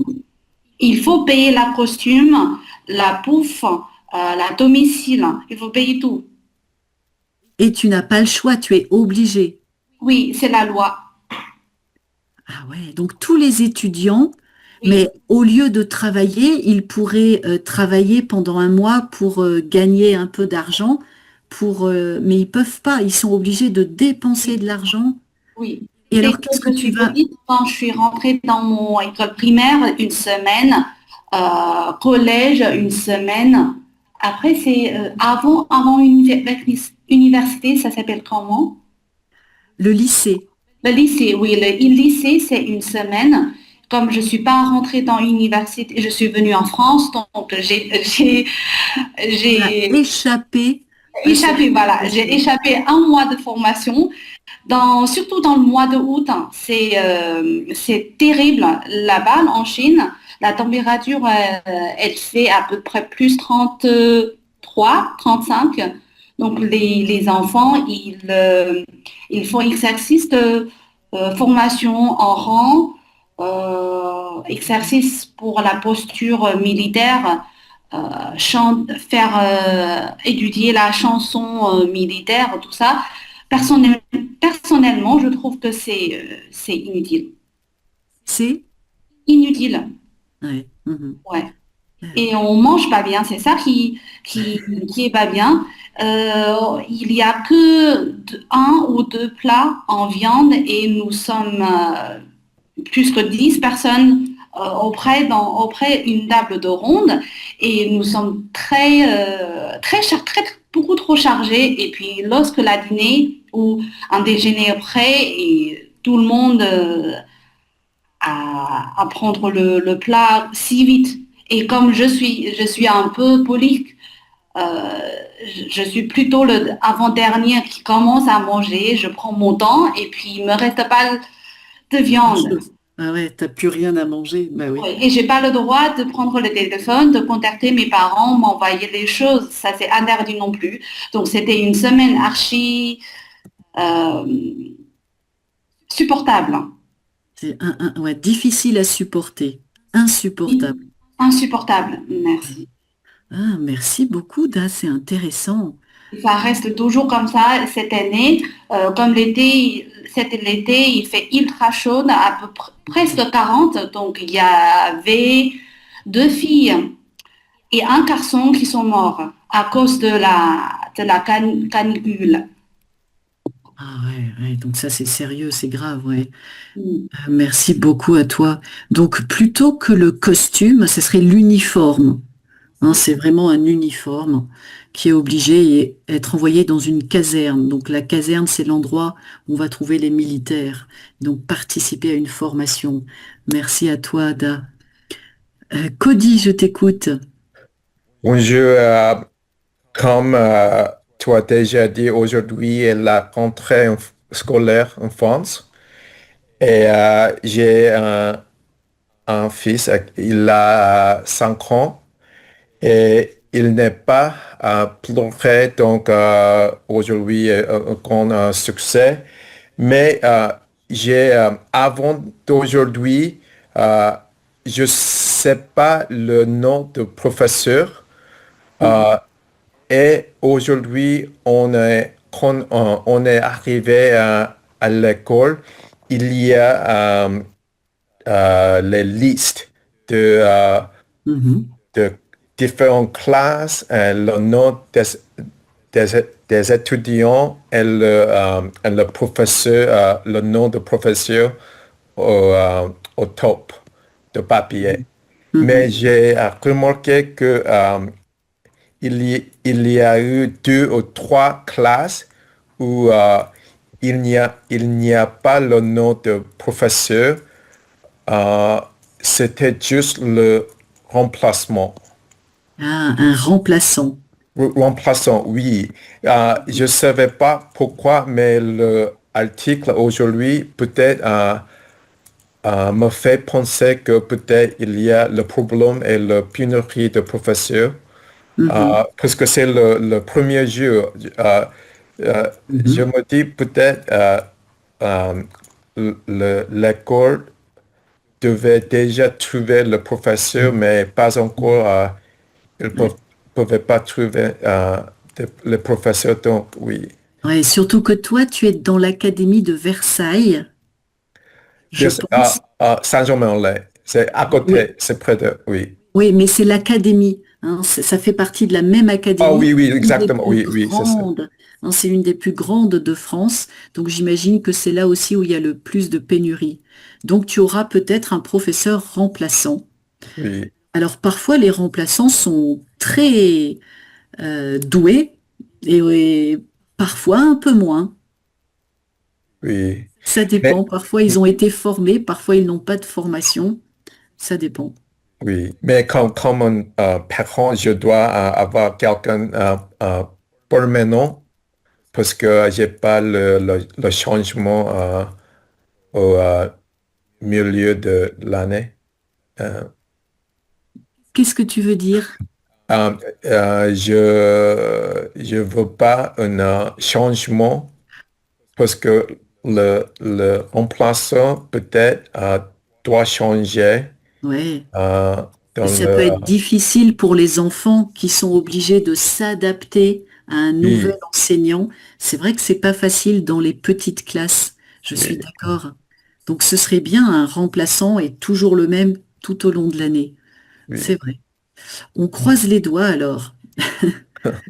Il faut payer la costume, la bouffe, la domicile. Il faut payer tout. Et tu n'as pas le choix, tu es obligé. Oui, c'est la loi. Ah ouais, donc tous les étudiants, mais au lieu de travailler, ils pourraient travailler pendant un mois pour gagner un peu d'argent, mais ils peuvent pas, ils sont obligés de dépenser de l'argent. Oui. Et alors, qu'est-ce que tu vas... Quand je suis rentrée dans mon école primaire, une semaine, collège, une semaine. Après, c'est avant université, ça s'appelle comment? Le lycée. Le lycée, oui. Le lycée, c'est une semaine. Comme je ne suis pas rentrée dans l'université, je suis venue en France, donc j'ai échappé. Voilà. J'ai échappé un mois de formation. Surtout dans le mois de août, c'est terrible. Là-bas, en Chine, la température, elle fait à peu près plus 33, 35. Donc, les enfants, ils font exercice de formation en rang, exercice pour la posture militaire, étudier la chanson militaire, tout ça. Personnellement, je trouve que c'est inutile. C'est? Inutile, Ouais. Mhm. ouais. Et on mange pas bien, c'est ça qui est pas bien. Il y a que un ou deux plats en viande et nous sommes plus que 10 personnes auprès d'une table de ronde et nous sommes beaucoup trop chargés. Et puis lorsque la dîner ou un déjeuner est prêt et tout le monde à prendre le plat si vite. Et comme je suis un peu polie, je suis plutôt le avant-dernier qui commence à manger, je prends mon temps et puis il me reste pas de viande. Ah ouais, t'as plus rien à manger, bah oui. Oui, et j'ai pas le droit de prendre le téléphone, de contacter mes parents, m'envoyer des choses, ça c'est interdit non plus. Donc c'était une semaine archi supportable. C'est ouais, difficile à supporter, insupportable. Insupportable, merci. Ah, merci beaucoup, Da, c'est intéressant. Ça reste toujours comme ça cette année. Comme cet été, il fait ultra chaud, à peu près presque 40. Donc, il y avait 2 filles et un garçon qui sont morts à cause de la canicule. Ah ouais, donc ça c'est sérieux, c'est grave, ouais. Merci beaucoup à toi. Donc, plutôt que le costume, ce serait l'uniforme. Hein, c'est vraiment un uniforme qui est obligé d'être envoyé dans une caserne. Donc la caserne, c'est l'endroit où on va trouver les militaires. Donc participer à une formation. Merci à toi, Ada. Cody, je t'écoute. Bonjour, comme tu as déjà dit, aujourd'hui est la rentrée scolaire en France. Et j'ai un fils, il a 5 ans. Et il n'est pas pleuré, donc aujourd'hui un grand succès. Mais avant d'aujourd'hui, je ne sais pas le nom de professeur. Et aujourd'hui, quand on est arrivé à l'école, il y a les listes de différentes classes, le nom des étudiants et le professeur, le nom de professeur au top de papier. Mais j'ai remarqué que il y a eu 2 ou 3 classes où il n'y a pas le nom de professeur. C'était juste le remplacement. Ah, un remplaçant. Remplaçant, oui. Je ne savais pas pourquoi, mais l'article aujourd'hui peut-être me fait penser que peut-être il y a le problème et la pénurie de professeurs. Parce que c'est le premier jour. Je me dis peut-être l'école devait déjà trouver le professeur, mais pas encore. Ils ne pouvaient pas trouver le professeur, donc oui. Ouais, surtout que toi, tu es dans l'académie de Versailles. Je pense. Saint-Germain-en-Laye, c'est à côté, Oui. c'est près de, oui. Oui, mais c'est l'académie. Hein, ça fait partie de la même académie. Ah oui, oui, Une des exactement, plus oui, c'est ça. grandes. Hein, c'est une des plus grandes de France. Donc j'imagine que c'est là aussi où il y a le plus de pénurie. Donc tu auras peut-être un professeur remplaçant. Oui, Alors parfois les remplaçants sont très doués et parfois un peu moins. oui. Ça Mais, dépend. Parfois ils ont été formés, parfois ils n'ont pas de formation. Ça dépend. oui, mais comme un parent, je dois avoir quelqu'un permanent parce que j'ai pas le changement au milieu de l'année. Qu'est-ce que tu veux dire? Je veux pas un changement parce que le remplaçant peut-être doit changer Ouais. dans Et ça peut être difficile pour les enfants qui sont obligés de s'adapter à un nouvel enseignant. C'est vrai que c'est pas facile dans les petites classes. Je suis d'accord. Donc ce serait bien un remplaçant et toujours le même tout au long de l'année. Oui, C'est vrai. On croise les doigts alors.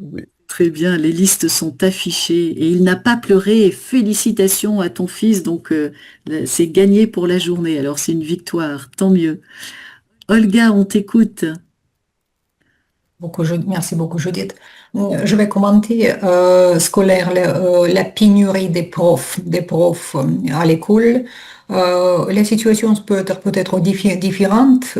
oui. Très bien, les listes sont affichées et il n'a pas pleuré. Et félicitations à ton fils, donc c'est gagné pour la journée. Alors c'est une victoire, tant mieux. Olga, on t'écoute. Merci beaucoup, Judith. Je vais commenter scolaire, la pénurie des profs à l'école. La situation peut être différente.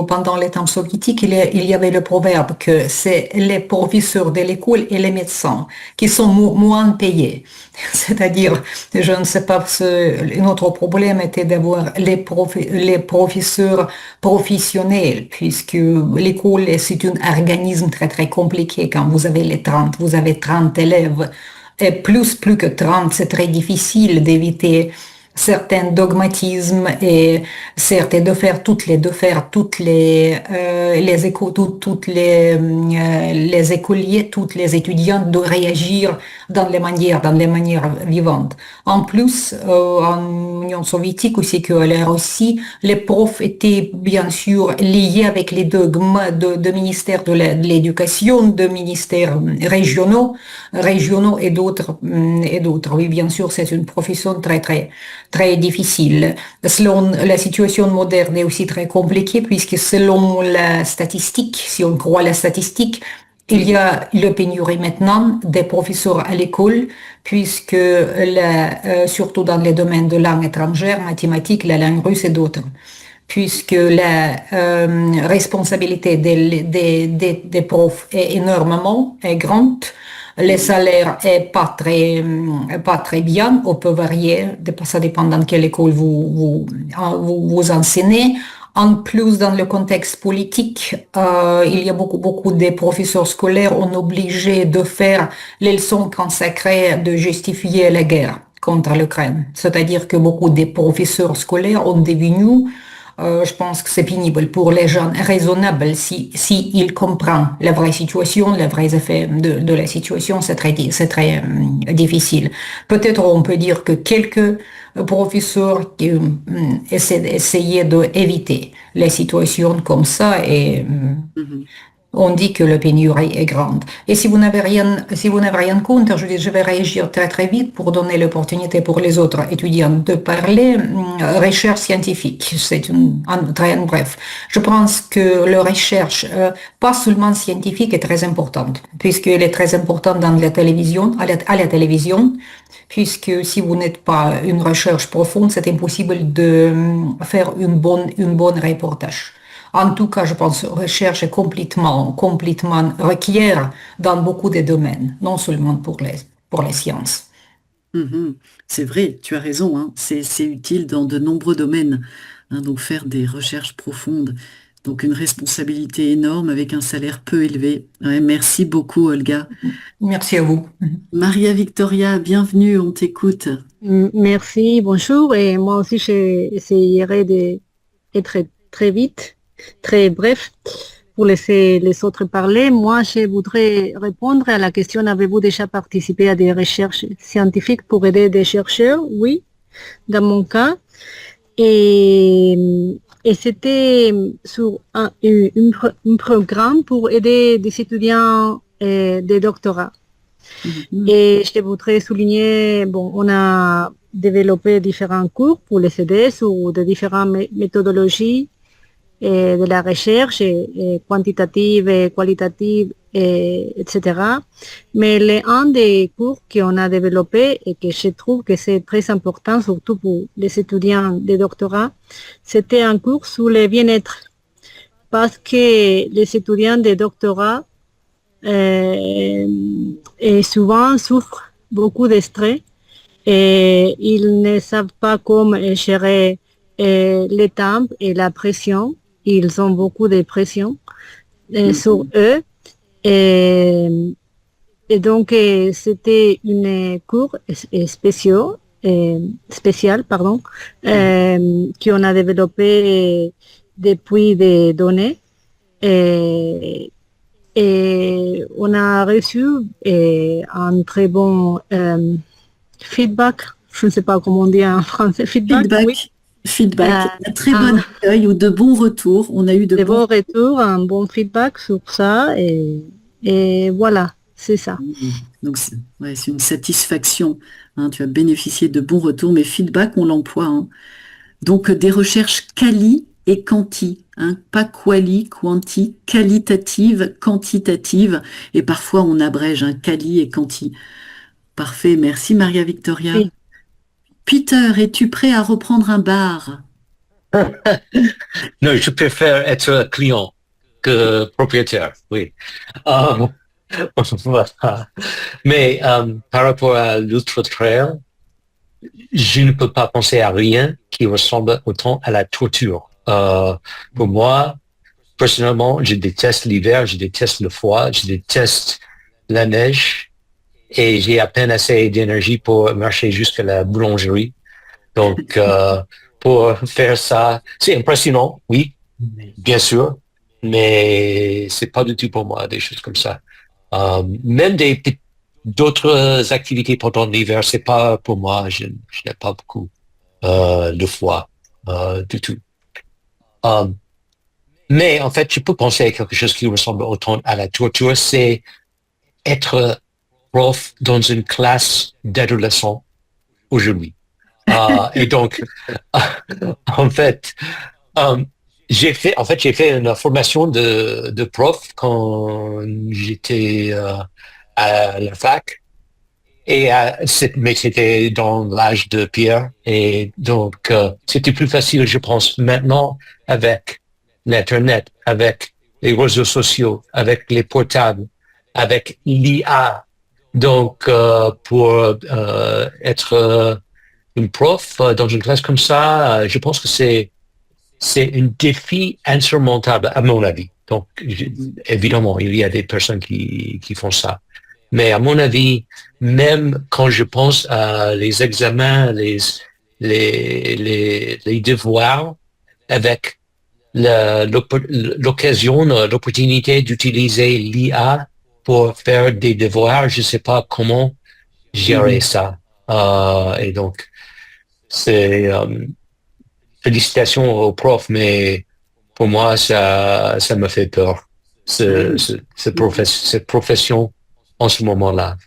Pendant les temps soviétiques, il y avait le proverbe que c'est les professeurs de l'école et les médecins qui sont moins payés. C'est-à-dire, je ne sais pas, notre problème était d'avoir les professeurs professionnels, puisque l'école, c'est un organisme très, très compliqué. Quand vous avez 30 élèves, et plus que 30, c'est très difficile d'éviter certains dogmatismes et certes toutes les écoliers, toutes les étudiants de réagir dans les manières vivantes. En plus, en Union soviétique aussi qu'à la Russie, les profs étaient bien sûr liés avec les dogmes de ministères de l'éducation, de ministères régionaux et d'autres. Oui, bien sûr, c'est une profession très, très, très difficile. Selon la situation moderne est aussi très compliquée puisque selon la statistique, si on croit la statistique, il y a le pénurie maintenant des professeurs à l'école, puisque surtout dans les domaines de langue étrangère, mathématiques, la langue russe et d'autres, puisque la responsabilité des profs est grande. Les salaires est pas très bien, on peut varier, ça dépend dans quelle école vous enseignez. En plus, dans le contexte politique, il y a beaucoup de professeurs scolaires ont obligé de faire les leçons consacrées de justifier la guerre contre l'Ukraine. C'est-à-dire que beaucoup de professeurs scolaires ont devenu, je pense que c'est pénible pour les gens raisonnables si ils comprennent la vraie situation, les vrais effets de la situation, c'est très difficile. Peut-être on peut dire que quelques professeurs qui essayaient d'éviter les situations comme ça et on dit que la pénurie est grande. Et si vous n'avez rien contre, je vais réagir très très vite pour donner l'opportunité pour les autres étudiants de parler. Recherche scientifique, c'est très bref. Je pense que la recherche, pas seulement scientifique, est très importante, puisqu'elle est très importante dans la télévision, à la télévision, puisque si vous n'êtes pas une recherche profonde, c'est impossible de faire une bonne reportage. En tout cas, je pense que la recherche est complètement requiert dans beaucoup de domaines, non seulement pour les sciences. C'est vrai, tu as raison, hein. C'est utile dans de nombreux domaines, hein, donc faire des recherches profondes. Donc une responsabilité énorme avec un salaire peu élevé. Ouais, merci beaucoup, Olga. Merci à vous. Maria Victoria, bienvenue, on t'écoute. Merci, bonjour. Et moi aussi, j'essayerai d'être très vite, très bref, pour laisser les autres parler. Moi, je voudrais répondre à la question, avez-vous déjà participé à des recherches scientifiques pour aider des chercheurs? Oui, dans mon cas. Et c'était sur un programme pour aider des étudiants des doctorats. Et je voudrais souligner, on a développé différents cours pour les aider sur de différentes méthodologies de la recherche, quantitative et qualitative, etc. Mais un des cours qu'on a développé et que je trouve que c'est très important, surtout pour les étudiants de doctorat, c'était un cours sur le bien-être. Parce que les étudiants de doctorat souvent souffrent beaucoup de stress et ils ne savent pas comment gérer les temps et la pression. Ils ont beaucoup de pression sur eux. Et donc, c'était une cours spécial, qu'on a développé depuis des données. Et Et on a reçu un très bon feedback, je ne sais pas comment on dit en français, feedback. Feedback, un très bon accueil ou de bons retours. On a eu de bons retours, un bon feedback sur ça et voilà, c'est ça. Donc c'est une satisfaction. Hein, tu as bénéficié de bons retours, mais feedback, on l'emploie. Hein. Donc des recherches quali et quanti, hein, pas quali, quanti, qualitative, quantitative, et parfois on abrège un quali et quanti. Parfait, merci Maria Victoria. Oui. Peter, es-tu prêt à reprendre un bar? Non, je préfère être client que propriétaire, oui. Voilà. Mais par rapport à l'Ultra Trail, je ne peux pas penser à rien qui ressemble autant à la torture. Pour moi, personnellement, je déteste l'hiver, je déteste le froid, je déteste la neige. Et j'ai à peine assez d'énergie pour marcher jusqu'à la boulangerie. Donc, pour faire ça, c'est impressionnant, oui, bien sûr, mais c'est pas du tout pour moi, des choses comme ça. Même d'autres activités pendant l'hiver, c'est pas pour moi, je n'ai pas beaucoup de foi du tout. Mais en fait, je peux penser à quelque chose qui ressemble autant à la torture, c'est être prof dans une classe d'adolescents aujourd'hui. Et donc, en fait, j'ai fait une formation de prof quand j'étais à la fac. Mais c'était dans l'âge de pierre. Et donc, c'était plus facile, je pense, maintenant avec l'Internet, avec les réseaux sociaux, avec les portables, avec l'IA. Donc, pour être une prof dans une classe comme ça, je pense que c'est un défi insurmontable, à mon avis. Donc, évidemment, il y a des personnes qui font ça. Mais à mon avis, même quand je pense à les examens, les devoirs, avec l'occasion, l'opportunité d'utiliser l'IA pour faire des devoirs, je ne sais pas comment gérer ça. Et donc, c'est félicitations aux profs, mais pour moi, ça me fait peur, cette profession en ce moment-là.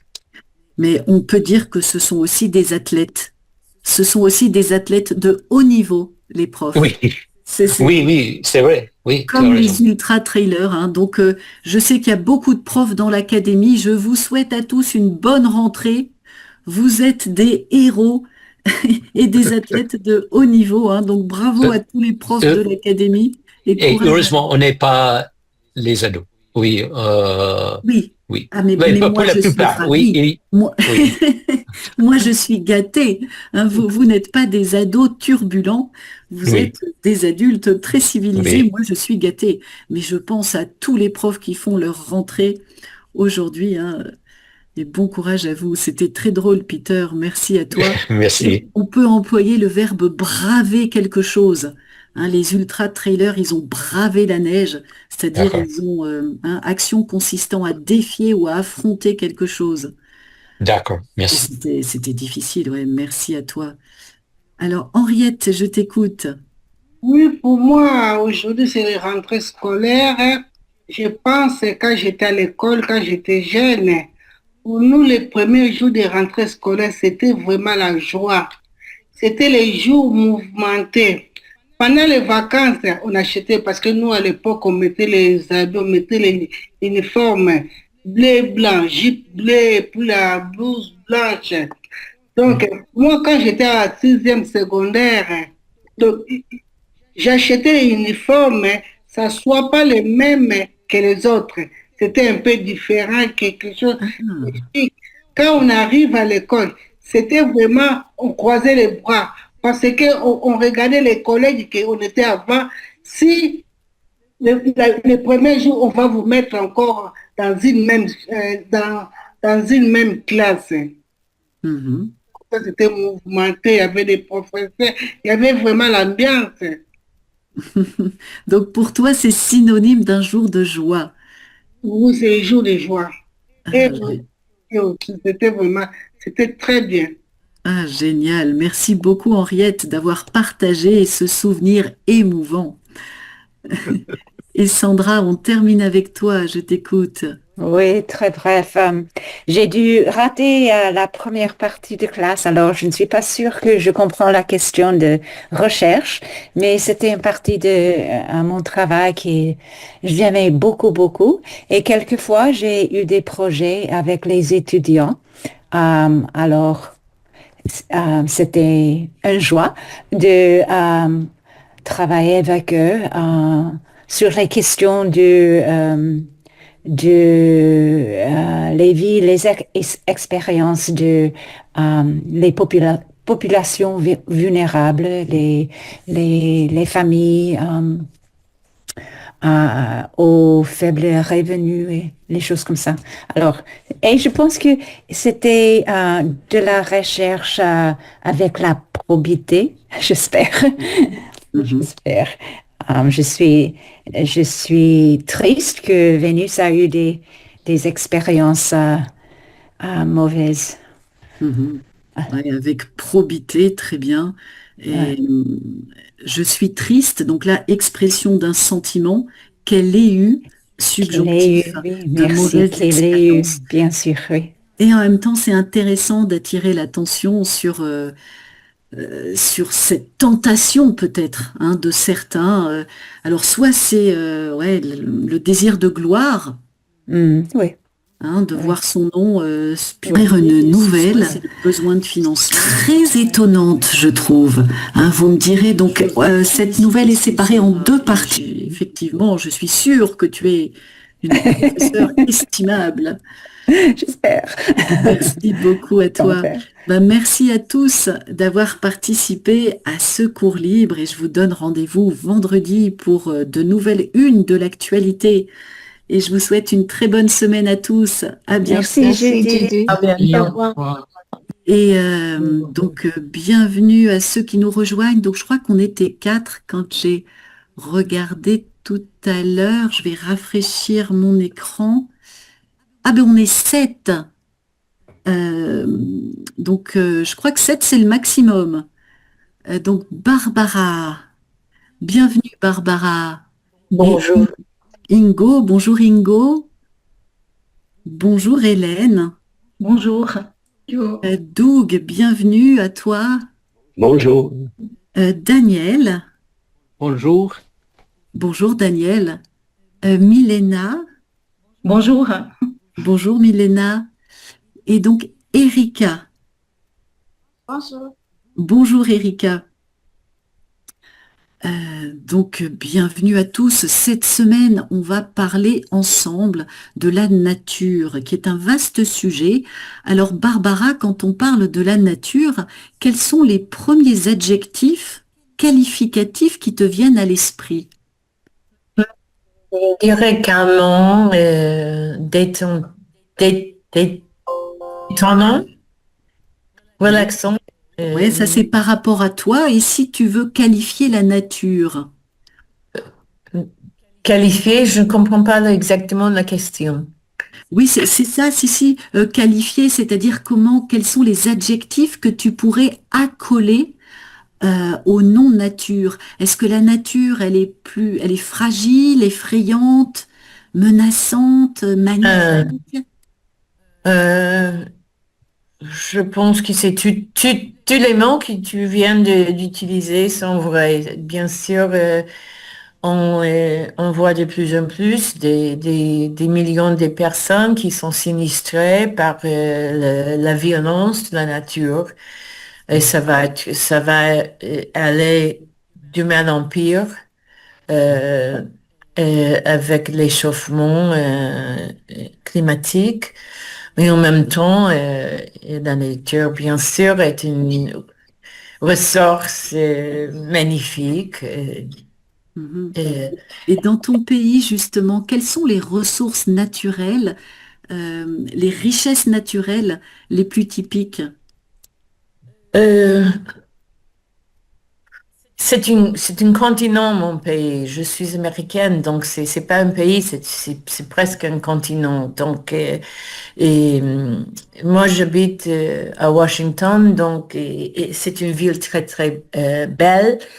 Mais on peut dire que ce sont aussi des athlètes. Ce sont aussi des athlètes de haut niveau, les profs. Oui, oui, c'est vrai. Oui, comme les ultra-trailers. Hein. Donc, je sais qu'il y a beaucoup de profs dans l'académie. Je vous souhaite à tous une bonne rentrée. Vous êtes des héros et des athlètes de haut niveau. Hein. Donc, bravo à tous les profs de l'académie. Et heureusement, on n'est pas les ados. Oui. Oui. Oui. Ah, mais moi, je suis ravie. Oui. Moi, je suis gâtée. Hein, vous n'êtes pas des ados turbulents. Vous êtes des adultes très civilisés. Moi, je suis gâtée. Mais je pense à tous les profs qui font leur rentrée aujourd'hui. Hein, et bon courage à vous. C'était très drôle, Peter. Merci à toi. Merci. On peut employer le verbe braver quelque chose. Hein, les ultra-trailers, ils ont bravé la neige, c'est-à-dire ils ont action consistant à défier ou à affronter quelque chose. D'accord, merci. C'était difficile, ouais, merci à toi. Alors, Henriette, je t'écoute. Oui, pour moi, aujourd'hui, c'est les rentrées scolaires. Je pense quand j'étais à l'école, quand j'étais jeune, pour nous, les premiers jours des rentrées scolaires, c'était vraiment la joie. C'était les jours mouvementés. Pendant les vacances, on achetait, parce que nous, à l'époque, on mettait les habits, on mettait les uniformes bleu, blanc, jupe bleu, puis la blouse blanche. Donc, moi, quand j'étais à la 6e secondaire, j'achetais les uniformes, ça ne soit pas les mêmes que les autres. C'était un peu différent, quelque chose. Quand on arrive à l'école, c'était vraiment, on croisait les bras. Parce qu'on regardait les collègues qu'on était avant. Si les premiers jours, on va vous mettre encore dans une même, dans une même classe. Ça, c'était mouvementé, il y avait des professeurs, il y avait vraiment l'ambiance. Donc pour toi, c'est synonyme d'un jour de joie. Vous, c'est jour de joie. Et Ah, vous, c'était vraiment, c'était très bien. ah, génial. Merci beaucoup, Henriette, d'avoir partagé ce souvenir émouvant. Et Sandra, on termine avec toi. Je t'écoute. Oui, très bref. J'ai dû rater la première partie de classe, alors je ne suis pas sûre que je comprends la question de recherche, mais c'était une partie de mon travail qui j'aimais beaucoup, beaucoup. Et quelquefois, j'ai eu des projets avec les étudiants. Alors, c'était une joie de travailler avec eux sur les questions les vies, les expériences de les populations vulnérables, les familles aux faibles revenus et les choses comme ça. Alors, et je pense que c'était de la recherche avec la probité, j'espère. J'espère. Je suis triste que Vénus a eu des expériences mauvaises. Ouais, avec probité, très bien. Et je suis triste, donc là, expression d'un sentiment qu'elle ait eu, subjonctif, Oui, de merci mauvaise qu'elle ait eu, expérience. bien sûr, oui. Et en même temps, c'est intéressant d'attirer l'attention sur cette tentation peut-être de certains. Alors soit c'est ouais, le désir de gloire, Oui. de voir son nom publier une nouvelle, c'est le besoin de financement. Très étonnante, je trouve. Vous me direz donc, cette nouvelle est séparée en deux parties. Effectivement, je suis sûre que tu es une professeure estimable. J'espère. Merci beaucoup à toi. Merci à tous d'avoir participé à ce cours libre et je vous donne rendez-vous vendredi pour de nouvelles unes de l'actualité. Et je vous souhaite une très bonne semaine à tous. À bientôt. Merci, Judy. À bientôt. Au revoir. Et donc, bienvenue à ceux qui nous rejoignent. Donc, je crois qu'on était 4 quand j'ai regardé tout à l'heure. Je vais rafraîchir mon écran. Ah ben, on est 7. Donc, je crois que 7, c'est le maximum. Donc, Barbara. Bienvenue, Barbara. Bonjour. Et Ingo. Bonjour, Ingo. Bonjour, Hélène. Bonjour. Doug, bienvenue à toi. Bonjour. Daniel. Bonjour. Bonjour, Daniel. Milena. Bonjour. Bonjour, Milena. Et donc, Erika. Bonjour. Bonjour, Erika. Donc, bienvenue à tous. Cette semaine, on va parler ensemble de la nature, qui est un vaste sujet. Alors, Barbara, quand on parle de la nature, quels sont les premiers adjectifs qualificatifs qui te viennent à l'esprit? Je dirais qu'un nom détonnant, relaxant. Oui, ça c'est par rapport à toi. Et si tu veux qualifier la nature? Qualifié, je ne comprends pas exactement la question. Oui, c'est ça, si, qualifier, c'est-à-dire quels sont les adjectifs que tu pourrais accoler au nom nature? Est-ce que la nature, elle est fragile, effrayante, menaçante, magnifique? Je pense que c'est tous les mots que tu viens d'utiliser sont vrais. Bien sûr, on voit de plus en plus des millions de personnes qui sont sinistrées par la violence de la nature. Et ça va aller du mal en pire avec l'échauffement climatique. Mais en même temps, la nature, bien sûr, est une ressource magnifique. Et dans ton pays, justement, quelles sont les ressources naturelles, les richesses naturelles les plus typiques? c'est un continent, mon pays. Je suis américaine, donc c'est pas un pays, c'est presque un continent. Donc, moi, j'habite à Washington, donc et c'est une ville très, très belle.